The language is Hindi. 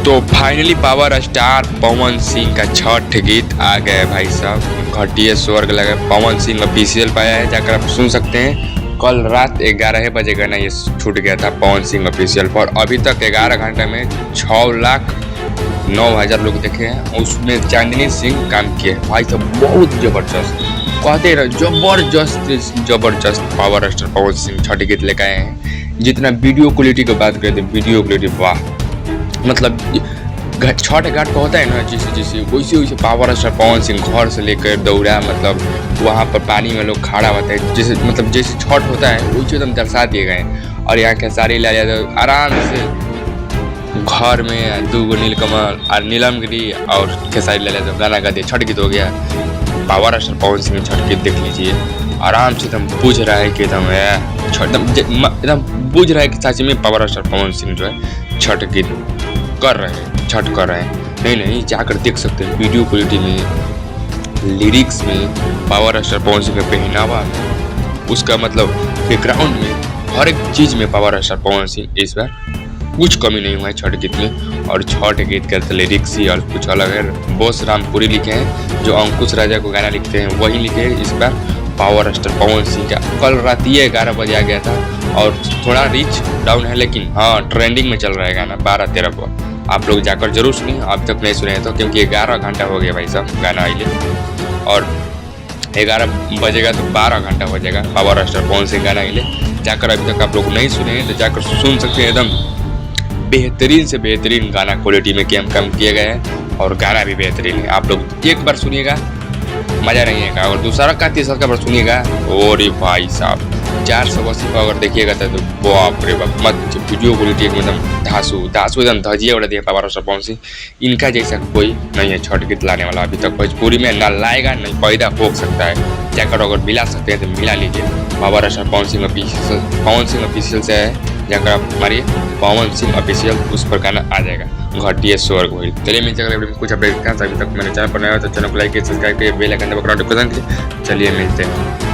तो finally power star Pawan Singh का छठ गीत आ गया भाई साहब। घटिया स्वर्ग लगा। पवन सिंह ऑफिशियल पाया है, जाकर आप सुन सकते हैं। कल रात 11 बजे गाना ये छूट गया था पवन सिंह ऑफिशियल पर। अभी तक 11 घंटे में 6,09,000 लोग देखे हैं। उसमें चांदनी सिंह काम किए भाई साहब, बहुत जबरदस्त। कहते रहे जबरदस्त पावर स्टार पवन सिंह छठ गीत लेकर आए हैं। जितना वीडियो क्वालिटी की बात करें तो वीडियो क्वालिटी वाह, मतलब छठ घाट का होता है ना जैसे वैसे पावर स्टार पवन सिंह घर से लेकर दौड़ा, मतलब वहाँ पर पानी में लोग खड़ा होता है जैसे छठ होता है वैसे एकदम दर्शा दिए गए। और यहाँ खेसारी लाल यादव आराम से घर में 2 नीलकमल और नीलमगिरी और खेसारी लाल यादव गाना गा दिए, छठ गीत हो गया। पावर स्टार पवन सिंह छठ गीत देख लीजिए, आराम से एकदम बुझ रहा है कि एकदम बुझ रहा है कि सच में पावर स्टार पवन सिंह जो है छठ गीत कर रहे हैं। नहीं जाकर देख सकते हैं वीडियो क्वालिटी में, लिरिक्स में, पावर स्टार पवन सिंह का पहनावा में, उसका मतलब बैकग्राउंड में, हर एक चीज़ में पावर स्टार पवन सिंह इस बार कुछ कमी नहीं हुआ है छठ गीत में। और छठ गीत का लिरिक्स ही और कुछ अलग है। बोस रामपुरी लिखे हैं, जो अंकुश राजा को गाना लिखते हैं वही लिखे हैं इस बार पावर स्टार पवन सिंह का। कल रात 11 बजे आ गया था और थोड़ा रीच डाउन है, लेकिन हाँ ट्रेंडिंग में चल रहा है गाना 12-13 को। आप लोग जाकर जरूर सुनिए, अब तक नहीं सुने तो, क्योंकि 11 घंटा हो गया भाई साहब गाना आइए। और 11 बजेगा तो 12 घंटा हो जाएगा पावर स्टार पवन सिंह गाना आइए। जाकर अभी तक आप लोग नहीं सुने हैं तो जाकर सुन सकते हैं। एकदम बेहतरीन से बेहतरीन गाना क्वालिटी में काम किया गया है और गाना भी बेहतरीन है। आप लोग एक बार सुनिएगा मज़ा नहीं आएगा, और दूसरा का तीसरा का बार सुनिएगा और भाई साहब 480 पर अगर देखिएगा तो बाप रे बाप, मत वीडियो क्वालिटी एकदम धासु एकदम धजिया उड़ा दिया पावर स्टार पवन सिंह। इनका जैसा कोई नहीं है छठ गीत लाने वाला अभी तक भोजपुरी में, ना लाएगा नहीं पैदा हो सकता है। जाकर अगर मिला सकते हैं तो मिला लीजिए। Power star Pawan Singh official से है, जाकर आप मारिए पवन सिंह ऑफिशियल, उस पर गाना आ जाएगा। घटिया स्वर्ग हुई। चलिए मिलते हैं कुछ अपडेट। अभी तक मेरे चैनल पर नया हो तो चैनल को लाइक सब्सक्राइब करिए, बेल आइकन दबाकर नोटिफिकेशन कीजिए। चलिए मिलते हैं।